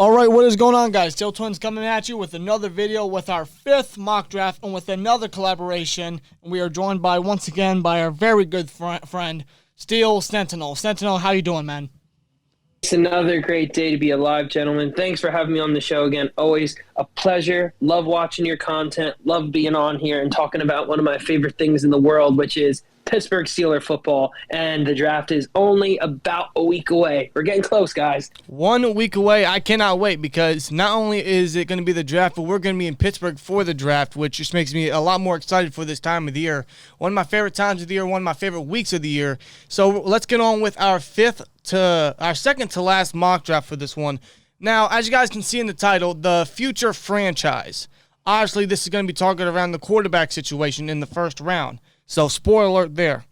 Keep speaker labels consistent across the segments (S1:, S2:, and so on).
S1: All right, what is going on, guys? SteelTwins coming at you with another video with our fifth mock draft and with another collaboration. And we are joined once again by our very good friend, Steel Sentinel. Sentinel, how you doing, man?
S2: It's another great day to be alive, gentlemen. Thanks for having me on the show again. Always a pleasure. Love watching your content. Love being on here and talking about one of my favorite things in the world, which is Pittsburgh Steelers football. And the draft is only about a week away. We're getting close, guys.
S1: 1 week away. I cannot wait because not only is it going to be the draft, but we're going to be in Pittsburgh for the draft, which just makes me a lot more excited for this time of the year. One of my favorite times of the year, one of my favorite weeks of the year. So let's get on with our second to last mock draft for this one. Now, as you guys can see in the title, the future franchise. Obviously, this is going to be targeted around the quarterback situation in the first round. So, spoiler alert there.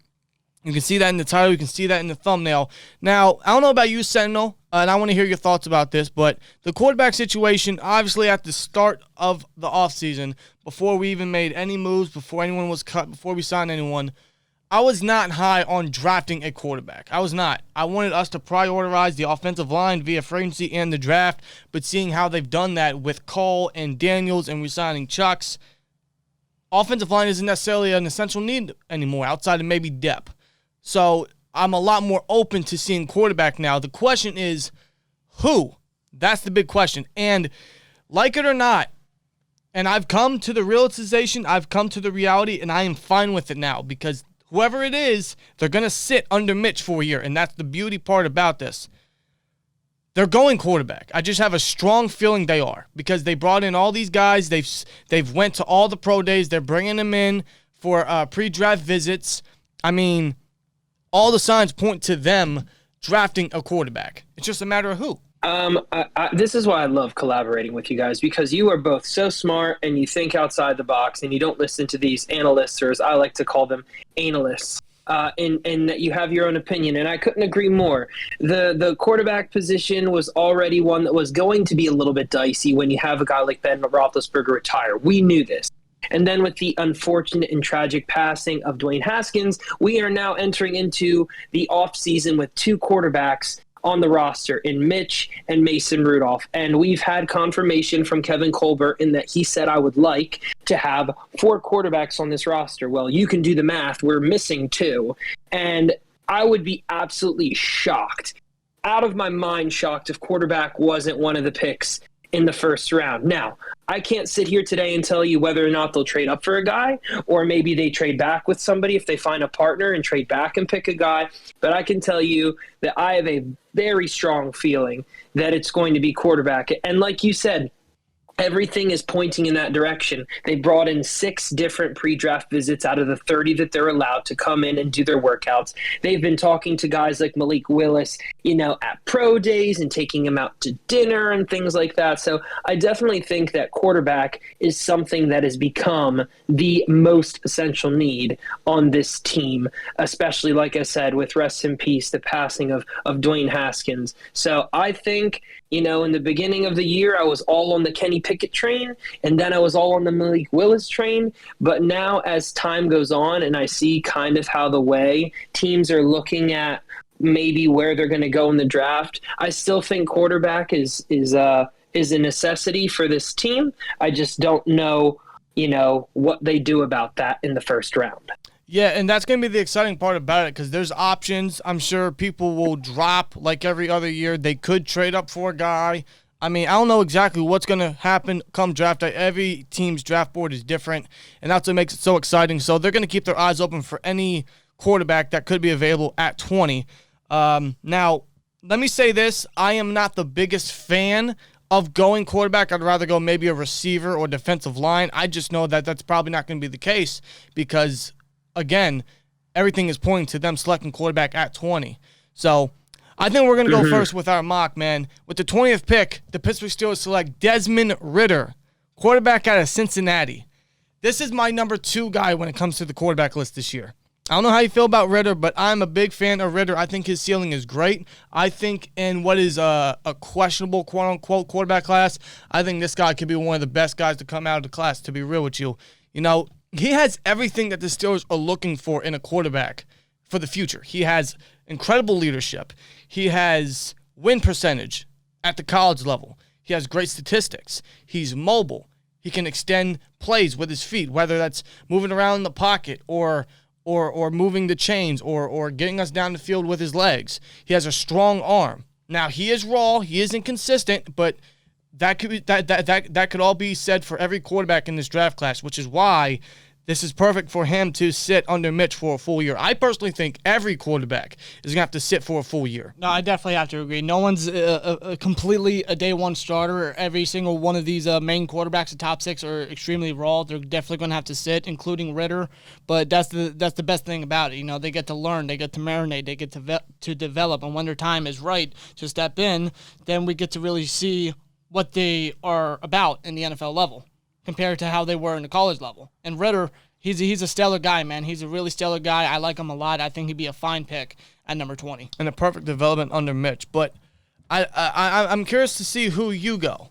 S1: You can see that in the title. You can see that in the thumbnail. Now, I don't know about you, Sentinel, and I want to hear your thoughts about this, but the quarterback situation, obviously at the start of the offseason, before we even made any moves, before anyone was cut, before we signed anyone, I was not high on drafting a quarterback. I was not. I wanted us to prioritize the offensive line via free agency and the draft, but seeing how they've done that with Cole and Daniels and resigning Chucks, offensive line isn't necessarily an essential need anymore outside of maybe depth. So I'm a lot more open to seeing quarterback now. The question is, who? That's the big question. And like it or not, and I've come to the realization, I've come to the reality, and I am fine with it now because whoever it is, they're going to sit under Mitch for a year, and that's the beauty part about this. They're going quarterback. I just have a strong feeling they are because they brought in all these guys. They've went to all the pro days. They're bringing them in for pre-draft visits. I mean, all the signs point to them drafting a quarterback. It's just a matter of who.
S2: This is why I love collaborating with you guys because you are both so smart and you think outside the box and you don't listen to these analysts, or as I like to call them, analysts. And that you have your own opinion, and I couldn't agree more. The quarterback position was already one that was going to be a little bit dicey when you have a guy like Ben Roethlisberger retire. We knew this. And then with the unfortunate and tragic passing of Dwayne Haskins, we are now entering into the offseason with two quarterbacks on the roster in Mitch and Mason Rudolph. And we've had confirmation from Kevin Colbert in that he said I would like to have 4 quarterbacks on this roster. Well, you can do the math. We're missing 2. And I would be absolutely shocked, out of my mind shocked, if quarterback wasn't one of the picks in the first round. Now, I can't sit here today and tell you whether or not they'll trade up for a guy, or maybe they trade back with somebody if they find a partner and trade back and pick a guy. But I can tell you that I have a very strong feeling that it's going to be quarterback. And like you said, everything is pointing in that direction. They brought in 6 different pre-draft visits out of the 30 that they're allowed to come in and do their workouts. They've been talking to guys like Malik Willis, at pro days and taking him out to dinner and things like that. So I definitely think that quarterback is something that has become the most essential need on this team, especially, like I said, with rest in peace, the passing of Dwayne Haskins. So I think, in the beginning of the year, I was all on the Kenny Pickett train, and then I was all on the Malik Willis train. But now as time goes on and I see kind of how the way teams are looking at maybe where they're going to go in the draft, I still think quarterback is a necessity for this team. I just don't know, what they do about that in the first round.
S1: Yeah, and that's going to be the exciting part about it because there's options. I'm sure people will drop like every other year. They could trade up for a guy. I mean, I don't know exactly what's going to happen come draft day. Every team's draft board is different, and that's what makes it so exciting. So they're going to keep their eyes open for any quarterback that could be available at 20. Now, let me say this. I am not the biggest fan of going quarterback. I'd rather go maybe a receiver or defensive line. I just know that that's probably not going to be the case because, again, everything is pointing to them selecting quarterback at 20. So I think we're going to go first with our mock, man. With the 20th pick, the Pittsburgh Steelers select Desmond Ridder, quarterback out of Cincinnati. This is my number 2 guy when it comes to the quarterback list this year. I don't know how you feel about Ridder, but I'm a big fan of Ridder. I think his ceiling is great. I think in what is a questionable, quote-unquote, quarterback class, I think this guy could be one of the best guys to come out of the class, to be real with you. He has everything that the Steelers are looking for in a quarterback for the future. He has incredible leadership. He has win percentage at the college level. He has great statistics. He's mobile. He can extend plays with his feet, whether that's moving around in the pocket or moving the chains or getting us down the field with his legs. He has a strong arm. Now, he is raw. He is inconsistent, but that could all be said for every quarterback in this draft class, which is why this is perfect for him to sit under Mitch for a full year. I personally think every quarterback is going to have to sit for a full year.
S3: No, I definitely have to agree. No one's completely a day one starter. Every single one of these main quarterbacks, the top 6, are extremely raw. They're definitely going to have to sit, including Ritter. But that's the best thing about it. They get to learn, they get to marinate, they get to develop. And when their time is right to step in, then we get to really see what they are about in the NFL level compared to how they were in the college level. And Ritter, he's a stellar guy, man. He's a really stellar guy. I like him a lot. I think he'd be a fine pick at number 20.
S1: And a perfect development under Mitch. But I'm curious to see who you go.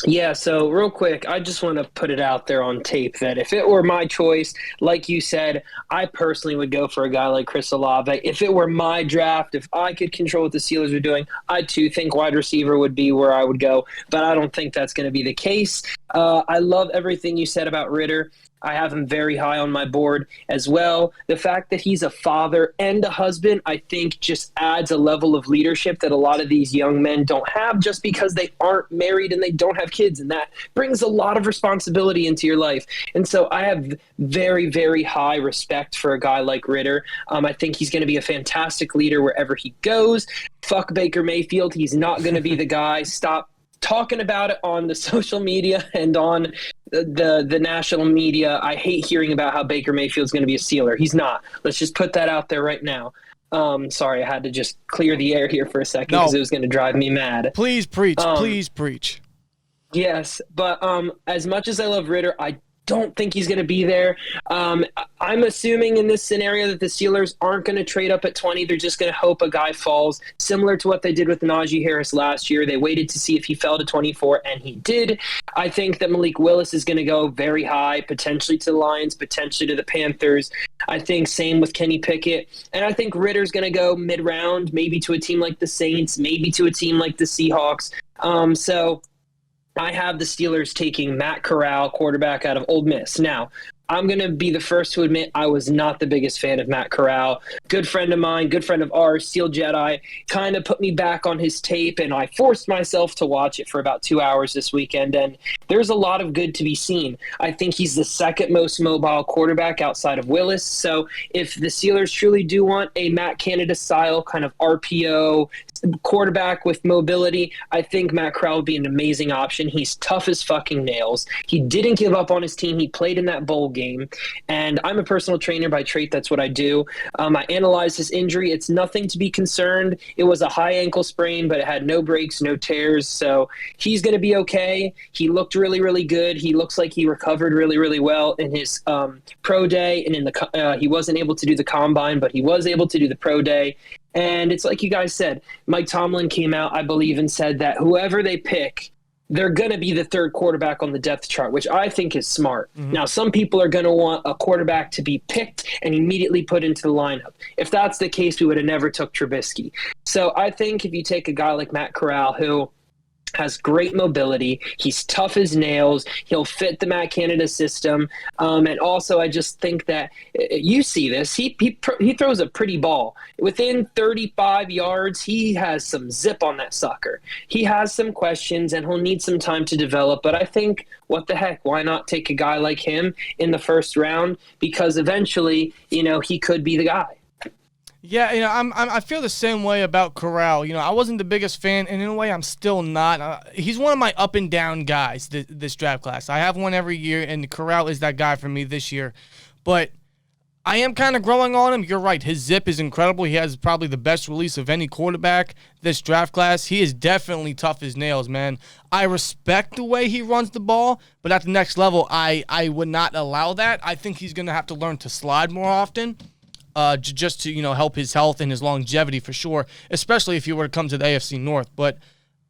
S2: Yeah, so real quick, I just want to put it out there on tape that if it were my choice, like you said, I personally would go for a guy like Chris Olave. If it were my draft, if I could control what the Steelers are doing, I too think wide receiver would be where I would go, but I don't think that's going to be the case. I love everything you said about Ritter. I have him very high on my board as well. The fact that he's a father and a husband, I think, just adds a level of leadership that a lot of these young men don't have just because they aren't married and they don't have kids. And that brings a lot of responsibility into your life. And so I have very, very high respect for a guy like Ritter. I think he's going to be a fantastic leader wherever he goes. Fuck Baker Mayfield. He's not going to be the guy. Stop talking about it on the social media and on the national media. I hate hearing about how Baker Mayfield's going to be a Steeler. He's not. Let's just put that out there right now. Sorry, I had to just clear the air here for a second because it was going to drive me mad.
S1: Please preach. Please preach.
S2: Yes, but as much as I love Ritter, I don't think he's going to be there. I'm assuming in this scenario that the Steelers aren't going to trade up at 20. They're just going to hope a guy falls, similar to what they did with Najee Harris last year. They waited to see if he fell to 24, and he did. I think that Malik Willis is going to go very high, potentially to the Lions, potentially to the Panthers. I think same with Kenny Pickett. And I think Ritter's going to go mid-round, maybe to a team like the Saints, maybe to a team like the Seahawks. So I have the Steelers taking Matt Corral, quarterback out of Ole Miss. Now, I'm going to be the first to admit I was not the biggest fan of Matt Corral. Good friend of mine, good friend of ours, Steel Jedi, kind of put me back on his tape, and I forced myself to watch it for about 2 hours this weekend, and there's a lot of good to be seen. I think he's the second most mobile quarterback outside of Willis, so if the Steelers truly do want a Matt Canada-style kind of RPO quarterback with mobility, I think Matt Corral would be an amazing option. He's tough as fucking nails. He didn't give up on his team. He played in that bowl game, and I'm a personal trainer by trade. That's what I do. I analyzed his injury. It's nothing to be concerned. It was a high ankle sprain, but it had no breaks, no tears, so he's going to be okay. He looked really, really good. He looks like he recovered really, really well in his pro day, and in the he wasn't able to do the combine, but he was able to do the pro day. And it's like you guys said, Mike Tomlin came out, I believe, and said that whoever they pick, they're going to be the third quarterback on the depth chart, which I think is smart. Mm-hmm. Now, some people are going to want a quarterback to be picked and immediately put into the lineup. If that's the case, we would have never took Trubisky. So I think if you take a guy like Matt Corral, who has great mobility, he's tough as nails, he'll fit the Matt Canada system, and also I just think that you see this, he throws a pretty ball. Within 35 yards, he has some zip on that sucker. He has some questions, and he'll need some time to develop, but I think, what the heck, why not take a guy like him in the first round? Because eventually, he could be the guy.
S1: Yeah, I feel the same way about Corral. I wasn't the biggest fan, and in a way, I'm still not. He's one of my up and down guys this draft class. I have one every year, and Corral is that guy for me this year. But I am kind of growing on him. You're right. His zip is incredible. He has probably the best release of any quarterback this draft class. He is definitely tough as nails, man. I respect the way he runs the ball, but at the next level, I would not allow that. I think he's going to have to learn to slide more often. Just to, help his health and his longevity for sure, especially if he were to come to the AFC North. But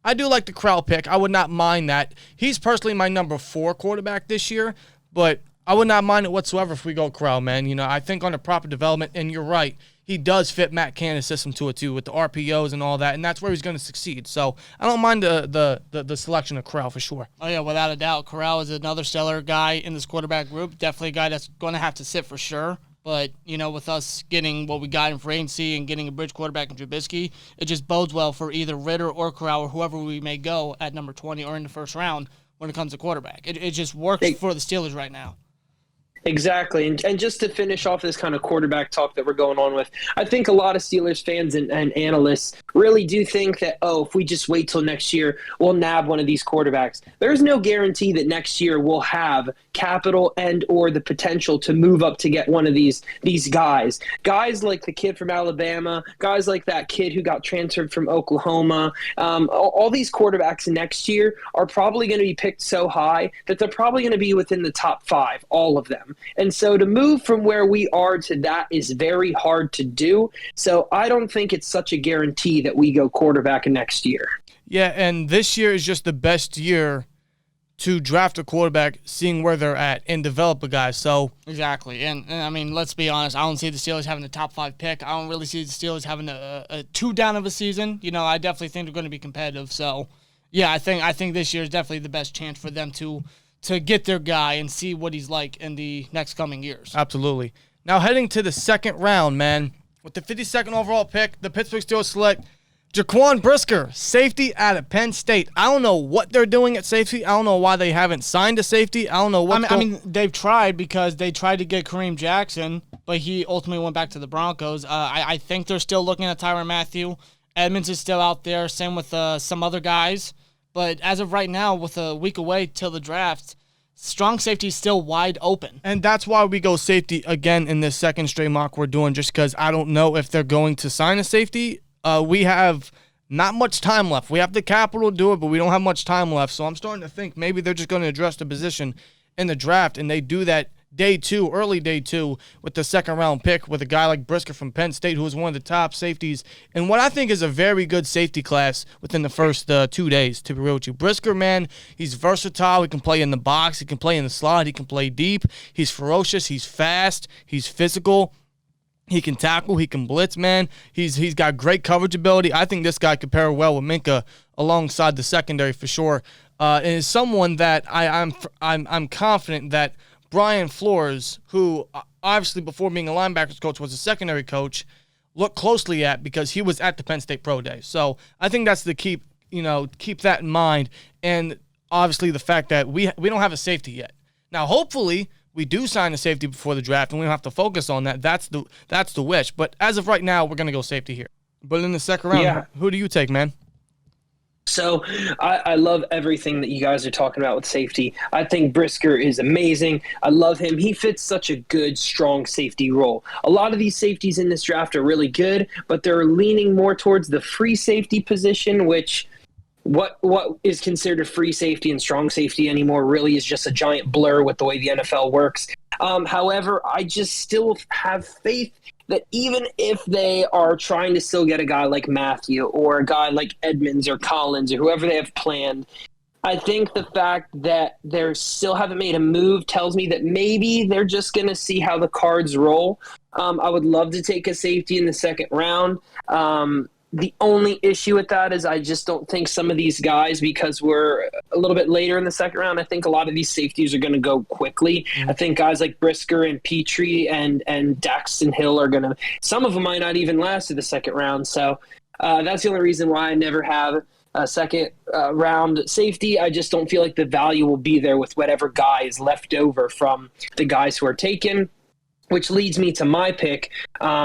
S1: I do like the Corral pick. I would not mind that. He's personally my number 4 quarterback this year, but I would not mind it whatsoever if we go Corral, man. I think on the proper development, and you're right, he does fit Matt Canada's system to it too, with the RPOs and all that, and that's where he's going to succeed. So I don't mind the selection of Corral for sure.
S3: Oh yeah, without a doubt, Corral is another stellar guy in this quarterback group. Definitely a guy that's going to have to sit for sure. But, with us getting what we got in free agency and getting a bridge quarterback in Trubisky, it just bodes well for either Ritter or Corral or whoever we may go at number 20 or in the first round when it comes to quarterback. It just works for the Steelers right now.
S2: Exactly. And just to finish off this kind of quarterback talk that we're going on with, I think a lot of Steelers fans and analysts really do think that, if we just wait till next year, we'll nab one of these quarterbacks. There's no guarantee that next year we'll have capital and or the potential to move up to get one of these guys. Guys like the kid from Alabama, guys like that kid who got transferred from Oklahoma. All these quarterbacks next year are probably going to be picked so high that they're probably going to be within the top 5, all of them. And so to move from where we are to that is very hard to do. So I don't think it's such a guarantee that we go quarterback next year.
S1: Yeah, and this year is just the best year to draft a quarterback, seeing where they're at and develop a guy. So
S3: exactly, and I mean, let's be honest. I don't see the Steelers having a top 5 pick. I don't really see the Steelers having a 2 down of a season. I definitely think they're going to be competitive. So yeah, I think this year is definitely the best chance for them to get their guy and see what he's like in the next coming years.
S1: Absolutely. Now heading to the second round, man. With the 52nd overall pick, the Pittsburgh Steelers select Jaquan Brisker, safety out of Penn State. I don't know what they're doing at safety. I don't know why they haven't signed a safety. I don't know what.
S3: I mean, they've tried because they tried to get Kareem Jackson, but he ultimately went back to the Broncos. I think they're still looking at Tyrann Mathieu. Edmonds is still out there. Same with some other guys. But as of right now, with a week away till the draft, strong safety is still wide open.
S1: And that's why we go safety again in this second straight mock we're doing, just because I don't know if they're going to sign a safety. We have not much time left. We have the capital to do it, but we don't have much time left. So I'm starting to think maybe they're just going to address the position in the draft, and they do that early day two, with the second round pick with a guy like Brisker from Penn State, who is one of the top safeties in what I think is a very good safety class within the first 2 days, to be real with you. Brisker, man, he's versatile. He can play in the box. He can play in the slot. He can play deep. He's ferocious. He's fast. He's physical. He can tackle. He can blitz, man. He's got great coverage ability. I think this guy could pair well with Minka alongside the secondary for sure. And is someone that I'm confident that Brian Flores, who obviously before being a linebackers coach was a secondary coach, look closely at, because he was at the Penn State Pro Day. So I think that's the keep that in mind. And obviously the fact that we don't have a safety yet. Now, hopefully we do sign a safety before the draft, and we don't have to focus on that. That's the wish. But as of right now, we're going to go safety here. But in the second round, Who do you take, man?
S2: So I love everything that you guys are talking about with safety. I think Brisker is amazing. I love him. He fits such a good, strong safety role. A lot of these safeties in this draft are really good, but they're leaning more towards the free safety position, which what is considered a free safety and strong safety anymore really is just a giant blur with the way the NFL works. However, I just still have faith that even if they are trying to still get a guy like Matthew or a guy like Edmonds or Collins or whoever they have planned, I think the fact that they still haven't made a move tells me that maybe they're just going to see how the cards roll. I would love to take a safety in the second round. The only issue with that is I just don't think some of these guys, because we're a little bit later in the second round, I think a lot of these safeties are going to go quickly. I think guys like Brisker and Petrie and Daxton Hill are going to – some of them might not even last to the second round. So that's the only reason why I never have a second round safety. I just don't feel like the value will be there with whatever guy is left over from the guys who are taken. Which leads me to my pick,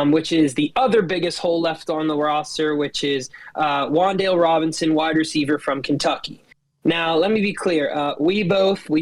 S2: which is the other biggest hole left on the roster, which is Wan'Dale Robinson, wide receiver from Kentucky. Now, let me be clear. We've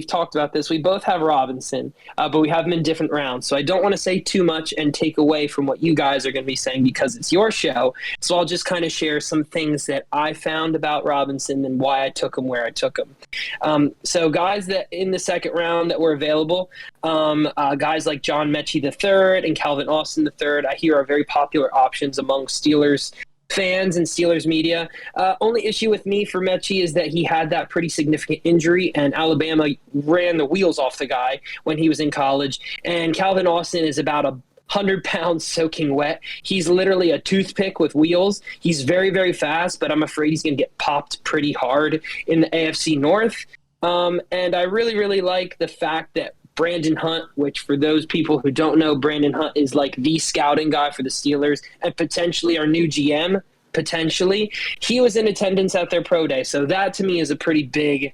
S2: talked about this. We both have Robinson, but we have him in different rounds. So I don't want to say too much and take away from what you guys are going to be saying because it's your show. So I'll just kind of share some things that I found about Robinson and why I took him where I took him. So guys that in the second round that were available, guys like John Mechie III and Calvin Austin III, I hear are very popular options among Steelers fans and Steelers media. Only issue with me for Mechie is that he had that pretty significant injury, and Alabama ran the wheels off the guy when he was in college. And Calvin Austin is about 100 pounds soaking wet. He's literally a toothpick with wheels. He's very, very fast, but I'm afraid he's going to get popped pretty hard in the AFC North. And I really, really like the fact that Brandon Hunt, which for those people who don't know, Brandon Hunt is like the scouting guy for the Steelers and potentially our new GM, potentially. He was in attendance at their pro day. So that to me is a pretty big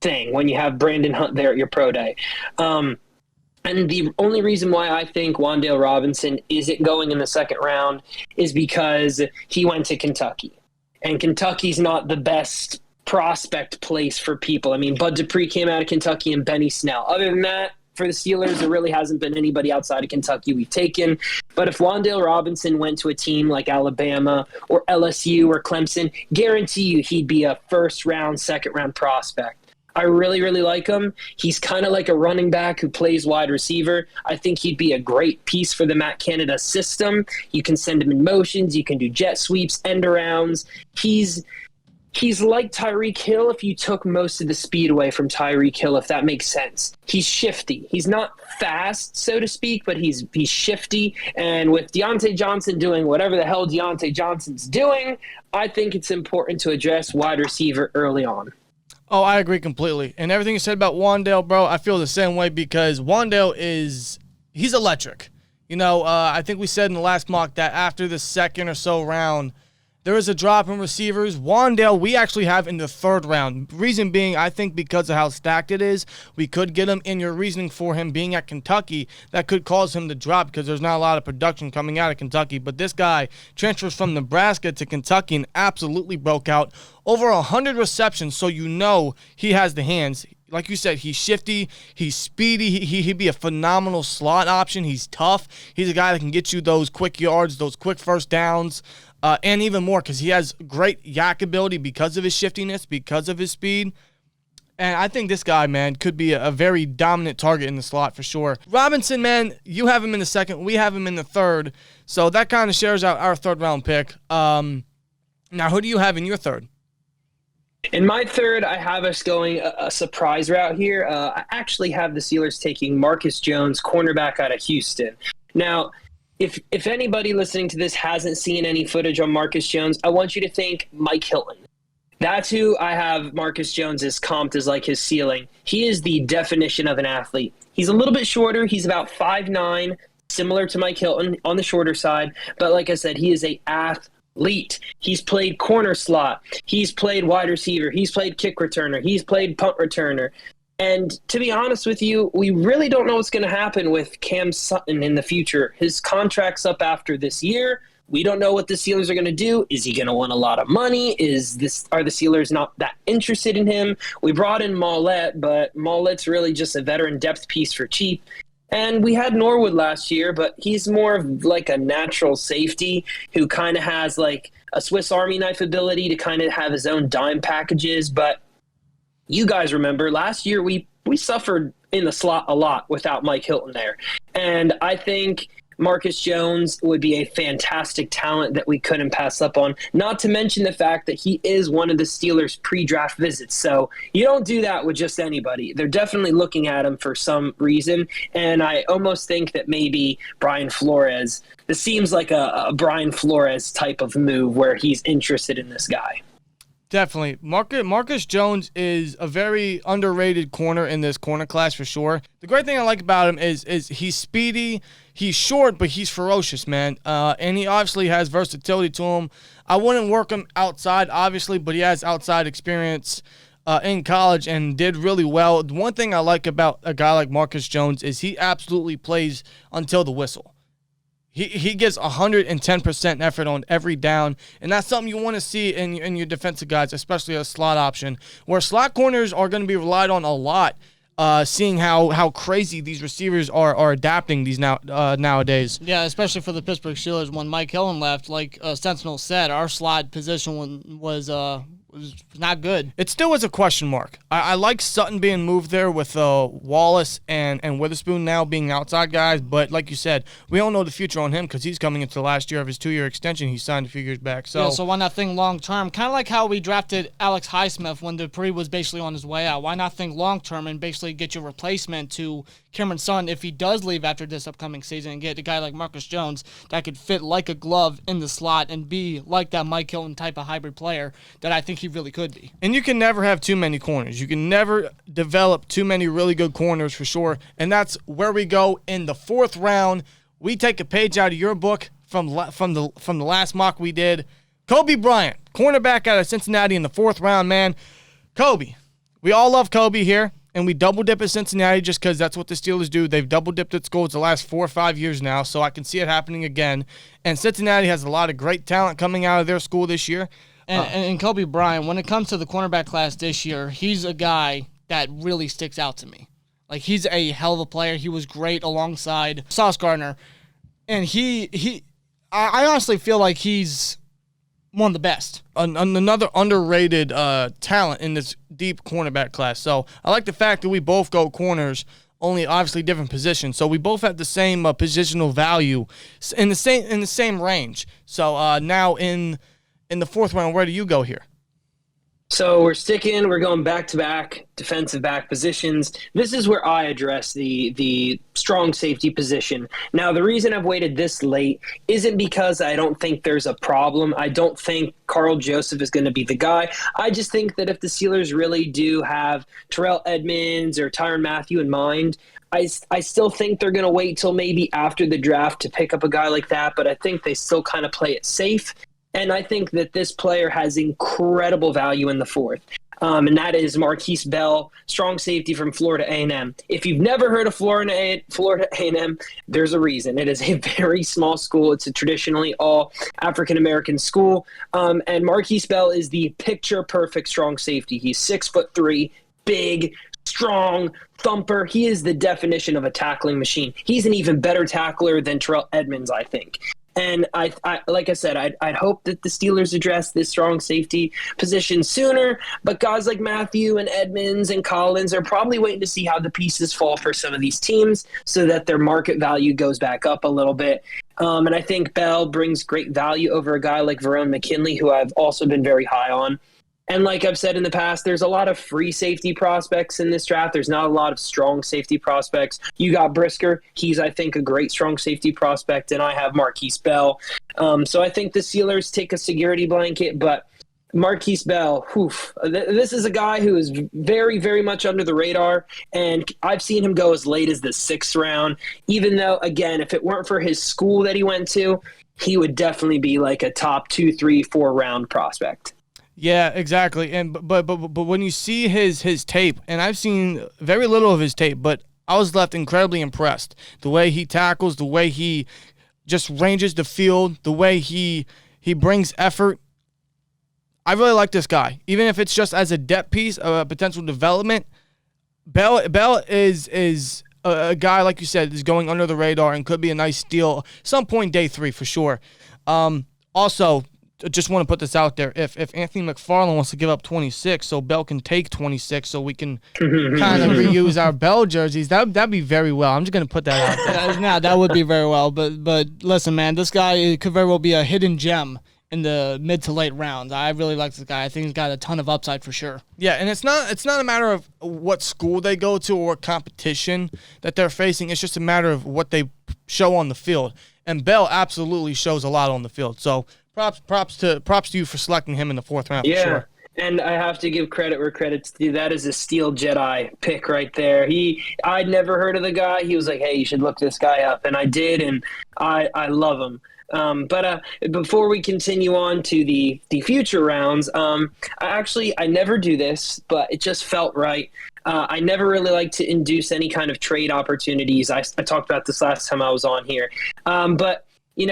S2: thing when you have Brandon Hunt there at your pro day. And the only reason why I think Wan'Dale Robinson isn't going in the second round is because he went to Kentucky. And Kentucky's not the best prospect place for people. I mean, Bud Dupree came out of Kentucky and Benny Snell. Other than that, for the Steelers, there really hasn't been anybody outside of Kentucky we've taken. But if Wan'Dale Robinson went to a team like Alabama or LSU or Clemson, guarantee you he'd be a first-round, second-round prospect. I really, really like him. He's kind of like a running back who plays wide receiver. I think he'd be a great piece for the Matt Canada system. You can send him in motions. You can do jet sweeps, end arounds. He's like Tyreek Hill if you took most of the speed away from Tyreek Hill, if that makes sense. He's shifty. He's not fast, so to speak, but he's shifty. And with Deontay Johnson doing whatever the hell Deontay Johnson's doing, I think it's important to address wide receiver early on.
S1: Oh, I agree completely. And everything you said about Wan'Dale, bro, I feel the same way because Wan'Dale he's electric. You know, I think we said in the last mock that after the second or so round, there is a drop in receivers. Wan'Dale, we actually have in the third round. Reason being, I think because of how stacked it is, we could get him in your reasoning for him being at Kentucky. That could cause him to drop because there's not a lot of production coming out of Kentucky. But this guy transfers from Nebraska to Kentucky and absolutely broke out. Over 100 receptions, so you know he has the hands. Like you said, he's shifty, he's speedy, he'd be a phenomenal slot option. He's tough. He's a guy that can get you those quick yards, those quick first downs. And even more because he has great yak ability because of his shiftiness, because of his speed. And I think this guy, man, could be a very dominant target in the slot for sure. Robinson, man, you have him in the second. We have him in the third. So that kind of shares out our third-round pick. Now, who do you have in your third?
S2: In my third, I have us going a surprise route here. I actually have the Steelers taking Marcus Jones, cornerback out of Houston. Now, If anybody listening to this hasn't seen any footage on Marcus Jones, I want you to think Mike Hilton. That's who I have Marcus Jones as comped as like his ceiling. He is the definition of an athlete. He's a little bit shorter. He's about 5'9", similar to Mike Hilton on the shorter side. But like I said, he is an athlete. He's played corner slot. He's played wide receiver. He's played kick returner. He's played punt returner. And to be honest with you, we really don't know what's going to happen with Cam Sutton in the future. His contract's up after this year. We don't know what the Steelers are going to do. Is he going to want a lot of money? Are the Steelers not that interested in him? We brought in Mollett, but Mollett's really just a veteran depth piece for cheap. And we had Norwood last year, but he's more of like a natural safety who kind of has like a Swiss Army knife ability to kind of have his own dime packages, but you guys remember last year we suffered in the slot a lot without Mike Hilton there. And I think Marcus Jones would be a fantastic talent that we couldn't pass up on, not to mention the fact that he is one of the Steelers' pre-draft visits. So you don't do that with just anybody. They're definitely looking at him for some reason. And I almost think that maybe Brian Flores, this seems like a Brian Flores type of move where he's interested in this guy.
S1: Definitely. Marcus Jones is a very underrated corner in this corner class for sure. The great thing I like about him is he's speedy, he's short, but he's ferocious, man. And he obviously has versatility to him. I wouldn't work him outside, obviously, but he has outside experience in college and did really well. The one thing I like about a guy like Marcus Jones is he absolutely plays until the whistle. He gives 110% effort on every down, and that's something you want to see in your defensive guys, especially a slot option, where slot corners are going to be relied on a lot, seeing how crazy these receivers are adapting these nowadays.
S3: Yeah, especially for the Pittsburgh Steelers. When Mike Hilton left, like Sentinel said, our slot position was not good.
S1: It still is a question mark. I like Sutton being moved there with Wallace and Witherspoon now being outside guys, but like you said, we don't know the future on him because he's coming into the last year of his 2-year extension he signed a few years back. So
S3: why not think long-term? Kind of like how we drafted Alex Highsmith when Dupree was basically on his way out. Why not think long-term and basically get your replacement to Cameron Sutton, if he does leave after this upcoming season, and get a guy like Marcus Jones that could fit like a glove in the slot and be like that Mike Hilton type of hybrid player that I think he really could be.
S1: And you can never have too many corners. You can never develop too many really good corners for sure. And that's where we go in the 4th round. We take a page out of your book from the last mock we did. Kobe Bryant, cornerback out of Cincinnati in the 4th round, man. Kobe. We all love Kobe here, and we double dip at Cincinnati just because that's what the Steelers do. They've double dipped at schools the last 4 or 5 years now, so I can see it happening again. And Cincinnati has a lot of great talent coming out of their school this year.
S3: And Kobe Bryant, when it comes to the cornerback class this year, he's a guy that really sticks out to me. Like, he's a hell of a player. He was great alongside Sauce Gardner. And I honestly feel like he's one of the best.
S1: Another underrated talent in this deep cornerback class. So I like the fact that we both go corners, only obviously different positions. So we both have the same positional value in the same range. So now in the 4th round, where do you go here?
S2: So we're going back-to-back defensive back positions. This is where I address the strong safety position. Now, the reason I've waited this late isn't because I don't think there's a problem. I don't think Carl Joseph is going to be the guy. I just think that if the Steelers really do have Terrell Edmonds or Tyrann Mathieu in mind, I still think they're going to wait till maybe after the draft to pick up a guy like that, but I think they still kind of play it safe. And I think that this player has incredible value in the 4th. And that is Marquise Bell, strong safety from Florida A&M. If you've never heard of Florida A&M, there's a reason. It is a very small school. It's a traditionally all African-American school. And Marquise Bell is the picture-perfect strong safety. He's 6'3", big, strong, thumper. He is the definition of a tackling machine. He's an even better tackler than Terrell Edmonds, I think. And I like I said, I'd hope that the Steelers address this strong safety position sooner. But guys like Mathieu and Edmonds and Collins are probably waiting to see how the pieces fall for some of these teams so that their market value goes back up a little bit. And I think Bell brings great value over a guy like Verone McKinley, who I've also been very high on. And like I've said in the past, there's a lot of free safety prospects in this draft. There's not a lot of strong safety prospects. You got Brisker. He's, I think, a great strong safety prospect. And I have Marquise Bell. So I think the Steelers take a security blanket. But Marquise Bell, this is a guy who is very, very much under the radar. And I've seen him go as late as the 6th round, even though, again, if it weren't for his school that he went to, he would definitely be like a top 2, 3, 4 round prospect.
S1: Yeah, exactly. And but when you see his tape, and I've seen very little of his tape, but I was left incredibly impressed. The way he tackles, the way he just ranges the field, the way he brings effort. I really like this guy. Even if it's just as a depth piece of a potential development, Bell is a guy, like you said, is going under the radar and could be a nice steal some point day 3 for sure. Also, just want to put this out there. If Anthony McFarland wants to give up 26 so Bell can take 26 so we can kind of reuse our Bell jerseys, that'd be very well. I'm just going to put that out there.
S3: Nah, that would be very well. But listen, man, this guy could very well be a hidden gem in the mid to late rounds. I really like this guy. I think he's got a ton of upside for sure.
S1: Yeah, and it's not a matter of what school they go to or what competition that they're facing. It's just a matter of what they show on the field. And Bell absolutely shows a lot on the field. So props to you for selecting him in the 4th round.
S2: Yeah.
S1: For sure.
S2: And I have to give credit where credit's due. That is a Steel Jedi pick right there. I'd never heard of the guy. He was like, hey, you should look this guy up. And I did, and I love him. But before we continue on to the future rounds, I never do this, but it just felt right. I never really like to induce any kind of trade opportunities. I talked about this last time I was on here. But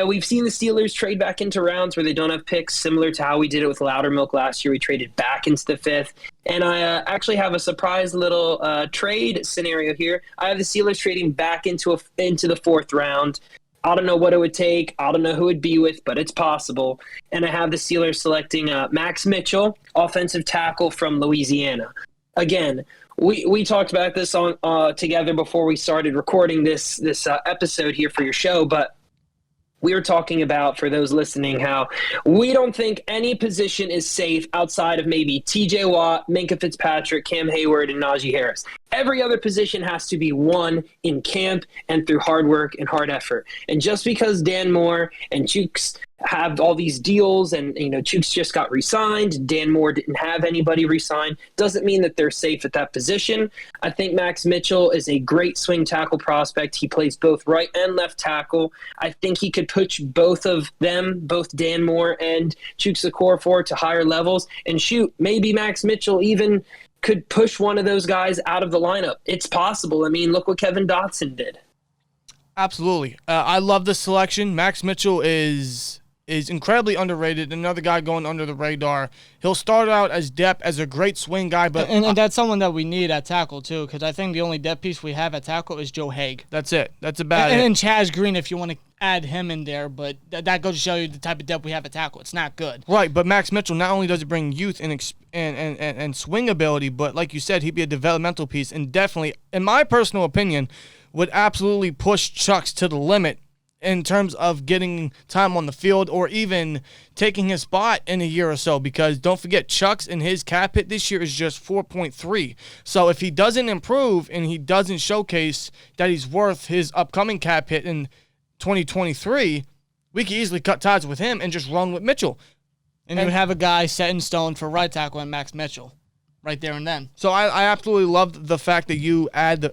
S2: we've seen the Steelers trade back into rounds where they don't have picks, similar to how we did it with Loudermilk last year. We traded back into the 5th. And I actually have a surprise little trade scenario here. I have the Steelers trading back into the 4th round. I don't know what it would take. I don't know who it'd be with, but it's possible. And I have the Steelers selecting Max Mitchell, offensive tackle from Louisiana. Again, we talked about this on together before we started recording this episode here for your show, but We were talking about, for those listening, how we don't think any position is safe outside of maybe TJ Watt, Minkah Fitzpatrick, Cam Hayward, and Najee Harris. Every other position has to be won in camp and through hard work and hard effort. And just because Dan Moore and Chooks have all these deals and, Chooks just got re-signed, Dan Moore didn't have anybody re-signed, doesn't mean that they're safe at that position. I think Max Mitchell is a great swing tackle prospect. He plays both right and left tackle. I think he could push both of them, both Dan Moore and Chooks Okorafor, to higher levels. And shoot, maybe Max Mitchell even could push one of those guys out of the lineup. It's possible. I mean, look what Kevin Dotson did.
S1: Absolutely. I love this selection. Max Mitchell is incredibly underrated. Another guy going under the radar. He'll start out as depth, as a great swing guy, but
S3: and that's someone that we need at tackle too, because I think the only depth piece we have at tackle is Joe Haig.
S1: That's it. That's about it.
S3: And Chaz Green, if you want to add him in there, but that goes to show you the type of depth we have at tackle. It's not good.
S1: Right, but Max Mitchell, not only does he bring youth and swing ability, but like you said, he'd be a developmental piece, and definitely, in my personal opinion, would absolutely push Chucks to the limit in terms of getting time on the field or even taking his spot in a year or so, because don't forget, Chucks and his cap hit this year is just 4.3. So if he doesn't improve and he doesn't showcase that he's worth his upcoming cap hit in 2023, we could easily cut ties with him and just run with Mitchell.
S3: And you have a guy set in stone for right tackle and Max Mitchell right there and then.
S1: So I absolutely love the fact that you add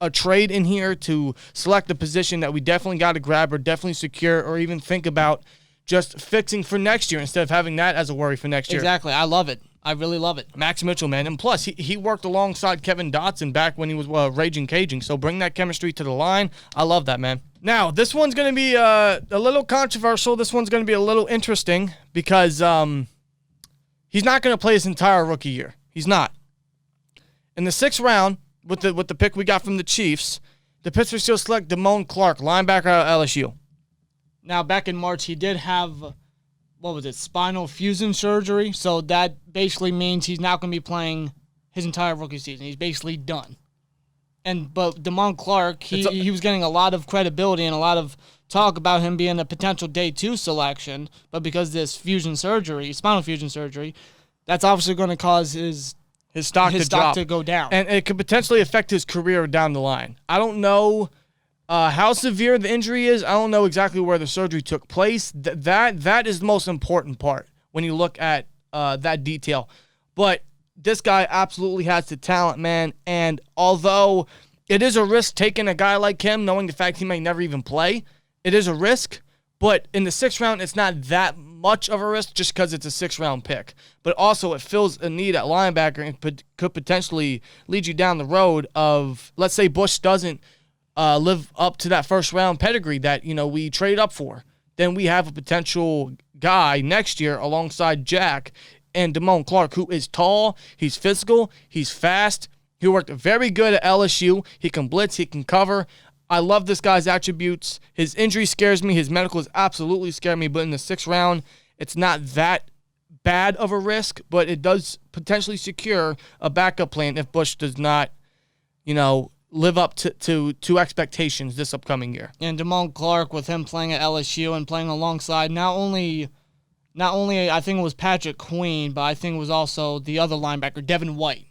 S1: a trade in here to select a position that we definitely got to grab or definitely secure or even think about just fixing for next year instead of having that as a worry for next year.
S3: Exactly. I love it. I really love it.
S1: Max Mitchell, man. And plus, he worked alongside Kevin Dotson back when he was Raging Cajun. So bring that chemistry to the line. I love that, man. Now, this one's going to be a little controversial. This one's going to be a little interesting because he's not going to play his entire rookie year. He's not. In the 6th round, with the pick we got from the Chiefs, the Pittsburgh Steelers select Damone Clark, linebacker out of LSU.
S3: Now, back in March, he did have, spinal fusion surgery. So that basically means he's not going to be playing his entire rookie season. He's basically done. But Damone Clark, he was getting a lot of credibility and a lot of talk about him being a potential day 2 selection. But because this spinal fusion surgery, that's obviously going to cause his stock to go down.
S1: And it could potentially affect his career down the line. I don't know how severe the injury is. I don't know exactly where the surgery took place. That is the most important part when you look at that detail. But this guy absolutely has the talent, man. And although it is a risk taking a guy like him, knowing the fact he may never even play, it is a risk. But in the 6th round, it's not that much of a risk just because it's a 6th-round pick. But also, it fills a need at linebacker and could potentially lead you down the road of, let's say Bush doesn't live up to that 1st-round pedigree that, we trade up for. Then we have a potential guy next year alongside Jack and Damone Clark, who is tall, he's physical, he's fast. He worked very good at LSU. He can blitz, he can cover. I love this guy's attributes. His injury scares me. His medicals absolutely scare me. But in the 6th round, it's not that bad of a risk, but it does potentially secure a backup plan if Bush does not, live up to expectations this upcoming year.
S3: And Damone Clark, with him playing at LSU and playing alongside not only I think it was Patrick Queen, but I think it was also the other linebacker, Devin White.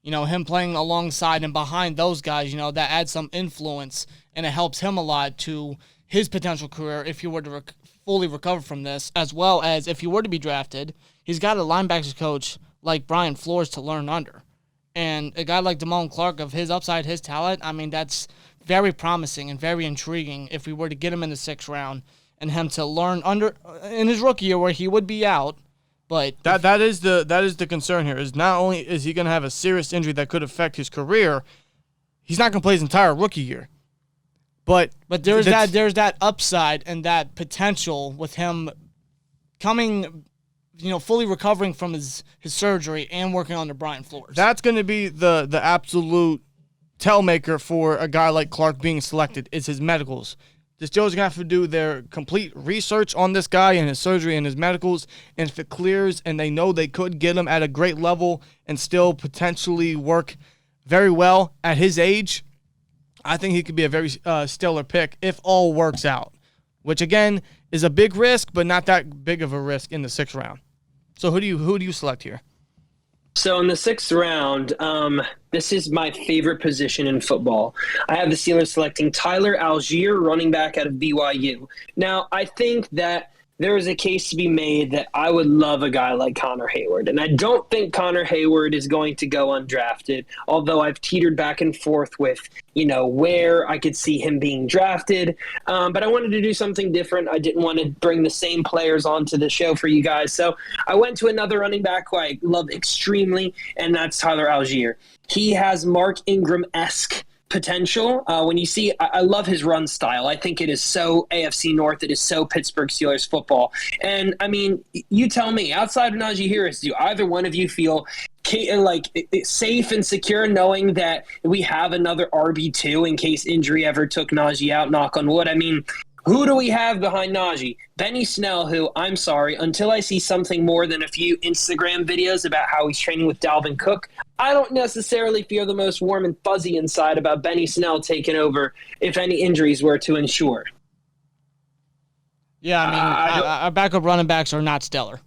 S3: Him playing alongside and behind those guys, that adds some influence, and it helps him a lot to his potential career if he were to fully recover from this, as well as if he were to be drafted. He's got a linebackers coach like Brian Flores to learn under. And a guy like Damone Clark, of his upside, his talent, I mean, that's very promising and very intriguing if we were to get him in the 6th round and him to learn under in his rookie year where he would be out. But
S1: that is the concern here. Is not only is he going to have a serious injury that could affect his career, he's not going to play his entire rookie year. But
S3: there's that upside and that potential with him coming, fully recovering from his surgery and working under Brian Flores.
S1: That's going to be the absolute tellmaker for a guy like Clark being selected is his medicals. The Steelers are going to have to do their complete research on this guy and his surgery and his medicals, and if it clears and they know they could get him at a great level and still potentially work very well at his age, I think he could be a very stellar pick if all works out. which again is a big risk, but not that big of a risk in the 6th round. So who do you select here?
S2: So in the 6th round, this is my favorite position in football. I have the Steelers selecting Tyler Algier, running back out of BYU. Now, I think that there is a case to be made that I would love a guy like Connor Hayward. And I don't think Connor Hayward is going to go undrafted, although I've teetered back and forth with, where I could see him being drafted. But I wanted to do something different. I didn't want to bring the same players onto the show for you guys. So I went to another running back who I love extremely, and that's Tyler Algier. He has Mark Ingram-esque potential. When you see, I love his run style. I think it is so AFC North. It is so Pittsburgh Steelers football. And I mean, you tell me, outside of Najee Harris, do either one of you feel safe and secure knowing that we have another RB2 in case injury ever took Najee out, knock on wood? I mean, who do we have behind Najee? Benny Snell, who, I'm sorry, until I see something more than a few Instagram videos about how he's training with Dalvin Cook, I don't necessarily feel the most warm and fuzzy inside about Benny Snell taking over if any injuries were to ensure.
S3: Yeah, I mean, our backup running backs are not stellar.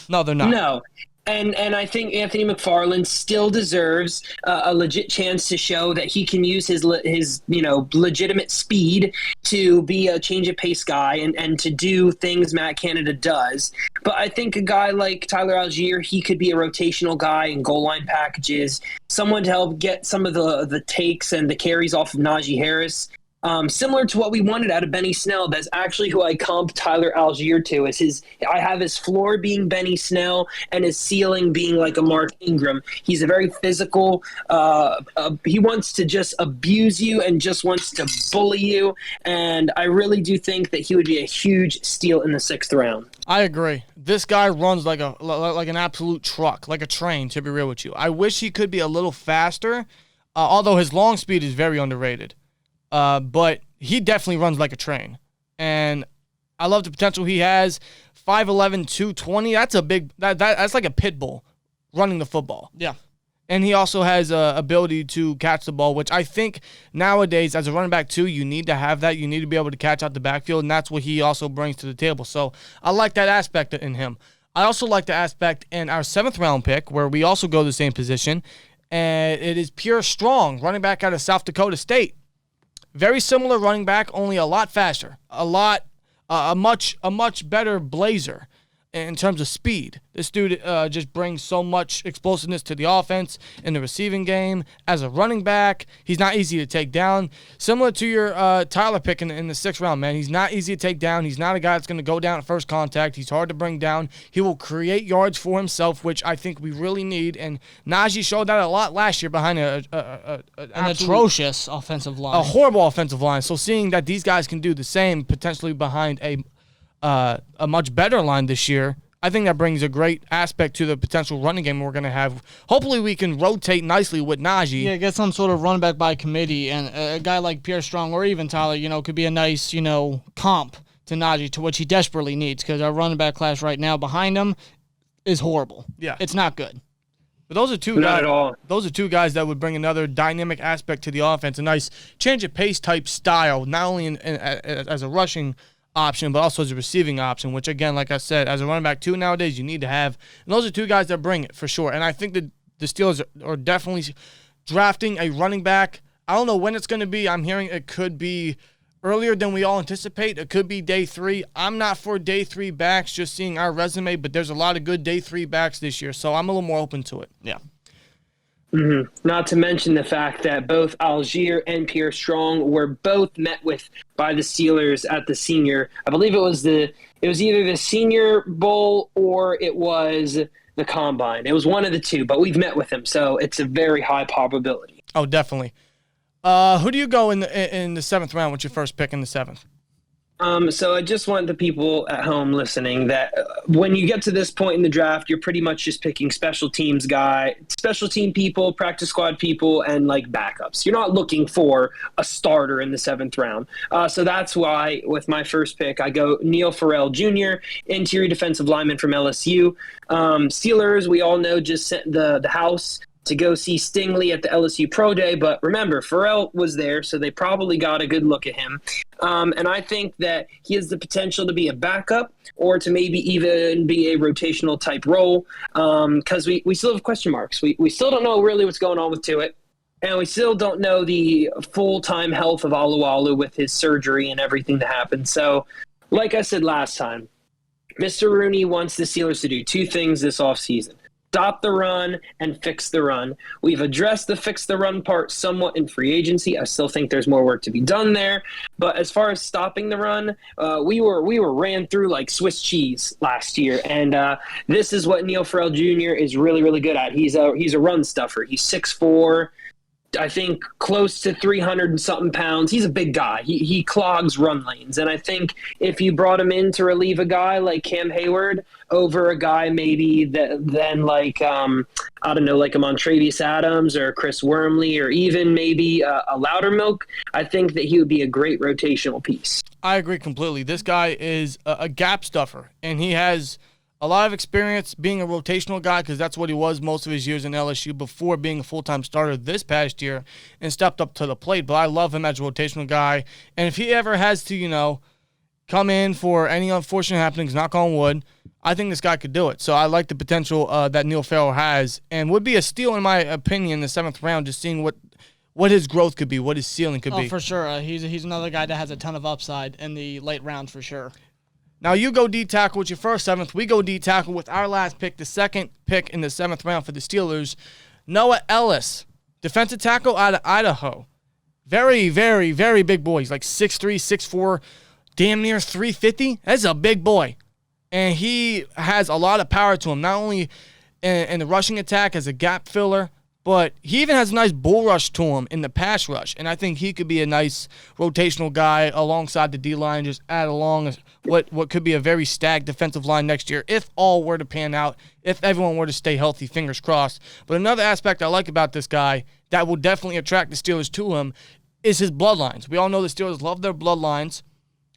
S1: No, they're not.
S2: No. And I think Anthony McFarland still deserves a legit chance to show that he can use his legitimate speed to be a change of pace guy and to do things Matt Canada does. But I think a guy like Tyler Algier, he could be a rotational guy in goal line packages, someone to help get some of the takes and the carries off of Najee Harris. Similar to what we wanted out of Benny Snell, that's actually who I comp Tyler Algier to. I have his floor being Benny Snell and his ceiling being like a Mark Ingram. He's a very physical. He wants to just abuse you and just wants to bully you. And I really do think that he would be a huge steal in the 6th round.
S1: I agree. This guy runs like an absolute truck, like a train, to be real with you. I wish he could be a little faster, although his long speed is very underrated. But he definitely runs like a train. And I love the potential he has. 5'11", 220. That's a big that's like a pit bull running the football.
S3: Yeah.
S1: And he also has ability to catch the ball, which I think nowadays as a running back too, you need to have that. You need to be able to catch out the backfield, and that's what he also brings to the table. So I like that aspect in him. I also like the aspect in our 7th round pick where we also go the same position, and it is Pure Strong, running back out of South Dakota State. Very similar running back, only a lot faster, a much better blazer in terms of speed. This dude just brings so much explosiveness to the offense in the receiving game. As a running back, he's not easy to take down. Similar to your Tyler pick in the 6th round, man. He's not easy to take down. He's not a guy that's going to go down at first contact. He's hard to bring down. He will create yards for himself, which I think we really need. And Najee showed that a lot last year behind an
S3: atrocious offensive line.
S1: A horrible offensive line. So seeing that these guys can do the same potentially behind a much better line this year, I think that brings a great aspect to the potential running game we're going to have. Hopefully we can rotate nicely with Najee.
S3: Yeah, get some sort of running back by committee, and a guy like Pierre Strong or even Tyler, could be a nice, comp to Najee, to which he desperately needs, because our running back class right now behind him is horrible.
S1: Yeah.
S3: It's not good.
S1: But those are two guys that would bring another dynamic aspect to the offense, a nice change of pace type style, not only as a rushing option, but also as a receiving option, which again, like I said, as a running back too nowadays, you need to have. And those are two guys that bring it for sure. And I think that the Steelers are definitely drafting a running back. I don't know when it's going to be. I'm hearing it could be earlier than we all anticipate. It could be day 3. I'm not for day 3 backs, just seeing our resume, but there's a lot of good day 3 backs this year, so I'm a little more open to it.
S3: Yeah.
S2: Mm-hmm. Not to mention the fact that both Algier and Pierre Strong were both met with by the Steelers at the senior. I believe it was either the Senior Bowl or it was the Combine. It was one of the two, but we've met with him, so it's a very high probability.
S1: Oh, definitely. Who do you go in the 7th round with your first pick in the 7th?
S2: So I just want the people at home listening that when you get to this point in the draft, you're pretty much just picking special team people, practice squad people, and like backups. You're not looking for a starter in the 7th round. So that's why with my first pick, I go Neil Farrell Jr., interior defensive lineman from LSU. Steelers, we all know, just sent the house to go see Stingley at the LSU Pro Day. But remember, Farrell was there, so they probably got a good look at him. And I think that he has the potential to be a backup or to maybe even be a rotational type role because we still have question marks. We still don't know really what's going on with Tuitt. And we still don't know the full-time health of Alualu with his surgery and everything that happened. So, like I said last time, Mr. Rooney wants the Steelers to do two things this offseason. Stop the run and fix the run. We've addressed the fix the run part somewhat in free agency. I still think there's more work to be done there. But as far as stopping the run, we were ran through like Swiss cheese last year. And this is what Neil Farrell Jr. is really, really good at. He's a run stuffer. He's 6'4", I think close to 300 and something pounds. He's a big guy. He clogs run lanes. And I think if you brought him in to relieve a guy like Cam Hayward over a guy maybe then like, I don't know, like a Montravius Adams or Chris Wormley or even maybe a Loudermilk, I think that he would be a great rotational piece.
S1: I agree completely. This guy is a gap stuffer, and he has a lot of experience being a rotational guy because that's what he was most of his years in LSU before being a full-time starter this past year and stepped up to the plate. But I love him as a rotational guy. And if he ever has to, come in for any unfortunate happenings, knock on wood, I think this guy could do it. So I like the potential that Neil Farrell has and would be a steal, in my opinion, in the 7th round, just seeing what his growth could be, what his ceiling could be.
S3: Oh, for sure. He's another guy that has a ton of upside in the late rounds for sure.
S1: Now, you go D-tackle with your first 7th. We go D-tackle with our last pick, the 2nd pick in the 7th round for the Steelers. Noah Ellis, defensive tackle out of Idaho. Very, very, very big boy. He's like 6'3", 6'4", damn near 350. That's a big boy. And he has a lot of power to him, not only in the rushing attack as a gap filler, but he even has a nice bull rush to him in the pass rush. And I think he could be a nice rotational guy alongside the D-line, just add along what could be a very stacked defensive line next year if all were to pan out, if everyone were to stay healthy, fingers crossed. But another aspect I like about this guy that will definitely attract the Steelers to him is his bloodlines. We all know the Steelers love their bloodlines.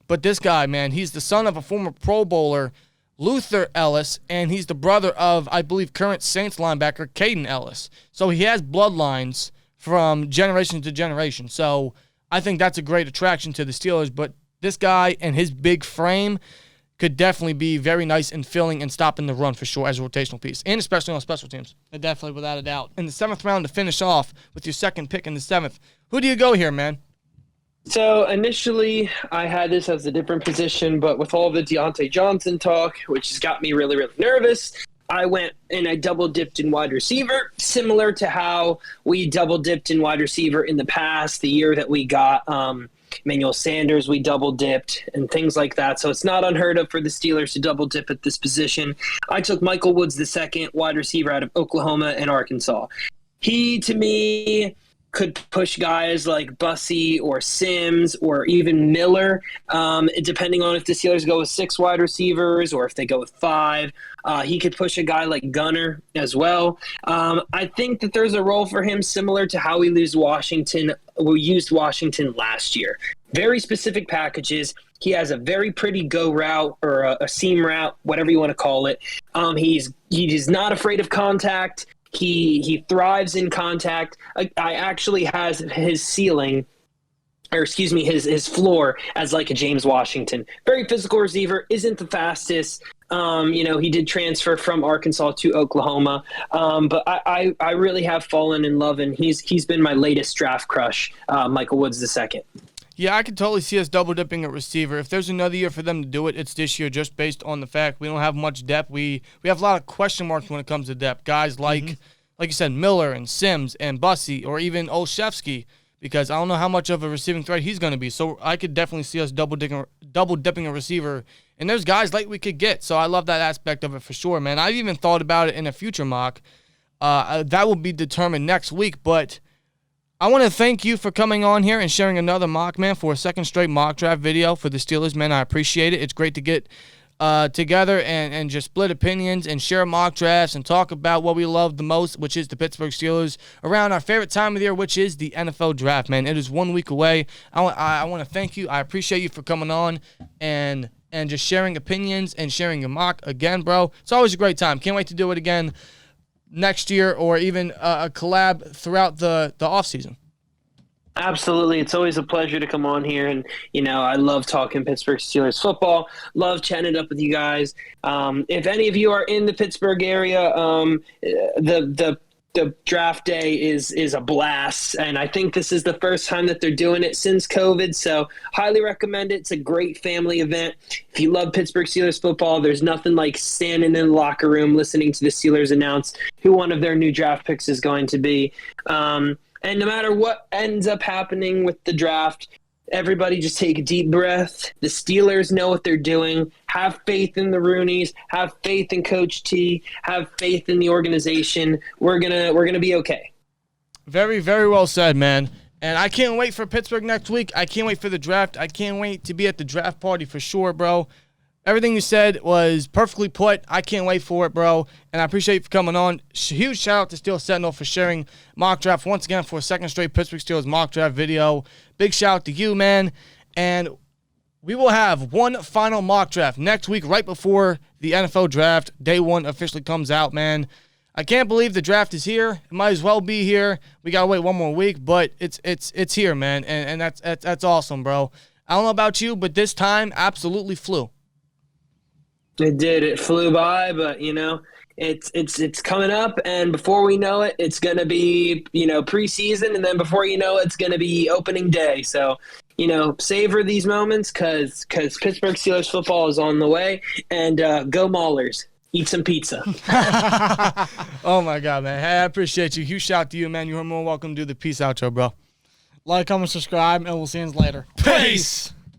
S1: But this guy, man, he's the son of a former Pro Bowler, Luther Ellis, and he's the brother of, I believe, current Saints linebacker Caden Ellis. So he has bloodlines from generation to generation. So I think that's a great attraction to the Steelers. But this guy and his big frame could definitely be very nice in filling and stopping the run for sure as a rotational piece, and especially on special teams.
S3: Definitely, without a doubt.
S1: In the 7th round to finish off with your 2nd pick in the 7th, who do you go here, man?
S2: So initially, I had this as a different position, but with all the Deontay Johnson talk, which has got me really, really nervous, I went and I double-dipped in wide receiver, similar to how we double-dipped in wide receiver in the past, the year that we got Emmanuel Sanders, we double-dipped and things like that. So it's not unheard of for the Steelers to double-dip at this position. I took Michael Woods, the second wide receiver out of Oklahoma and Arkansas. He, to me, could push guys like Bussey or Sims or even Miller, depending on if the Steelers go with 6 wide receivers or if they go with 5. He could push a guy like Gunner as well. I think that there's a role for him similar to how we used Washington last year. Very specific packages. He has a very pretty go route or a seam route, whatever you want to call it. He's not afraid of contact. He thrives in contact. I actually has his ceiling, or excuse me, his floor as like a James Washington. Very physical receiver, isn't the fastest. He did transfer from Arkansas to Oklahoma. But I really have fallen in love, and he's been my latest draft crush, Michael Woods II.
S1: Yeah, I could totally see us double-dipping at receiver. If there's another year for them to do it, it's this year just based on the fact we don't have much depth. We have a lot of question marks when it comes to depth. Guys like you said, Miller and Sims and Bussey or even Olszewski, because I don't know how much of a receiving threat he's going to be. So I could definitely see us double-dipping a receiver. And there's guys like we could get. So I love that aspect of it for sure, man. I've even thought about it in a future mock. That will be determined next week, but I want to thank you for coming on here and sharing another mock, man, for a second straight mock draft video for the Steelers, man. I appreciate it. It's great to get together and just split opinions and share mock drafts and talk about what we love the most, which is the Pittsburgh Steelers, around our favorite time of the year, which is the NFL draft, man. It is 1 week away. I want to thank you. I appreciate you for coming on and just sharing opinions and sharing your mock again, bro. It's always a great time. Can't wait to do it again next year or even a collab throughout the offseason.
S2: Absolutely. It's always a pleasure to come on here. And, I love talking Pittsburgh Steelers football, love chatting it up with you guys. If any of you are in the Pittsburgh area, the draft day is a blast, and I think this is the first time that they're doing it since COVID, so highly recommend it. It's a great family event. If you love Pittsburgh Steelers football, there's nothing like standing in the locker room listening to the Steelers announce who one of their new draft picks is going to be. And no matter what ends up happening with the draft, everybody just take a deep breath. The Steelers know what they're doing. Have faith in the Rooneys. Have faith in Coach T. Have faith in the organization. We're gonna be okay.
S1: Very, very well said, man. And I can't wait for Pittsburgh next week. I can't wait for the draft. I can't wait to be at the draft party for sure, bro. Everything you said was perfectly put. I can't wait for it, bro. And I appreciate you for coming on. Huge shout out to Steel Sentinel for sharing mock draft once again for a second straight Pittsburgh Steelers mock draft video. Big shout out to you, man. And we will have one final mock draft next week right before the NFL draft. Day one officially comes out, man. I can't believe the draft is here. It might as well be here. We got to wait one more week, but it's here, man. And that's awesome, bro. I don't know about you, but this time absolutely flew.
S2: It did. It flew by, but it's coming up, and before we know it, it's gonna be preseason, and then before you know it, it's gonna be opening day. So savor these moments because Pittsburgh Steelers football is on the way, and go Maulers. Eat some pizza.
S1: Oh my God, man! Hey, I appreciate you. Huge shout out to you, man. You're more welcome to do the peace outro, bro.
S3: Like, comment, subscribe, and we'll see you later.
S1: Peace.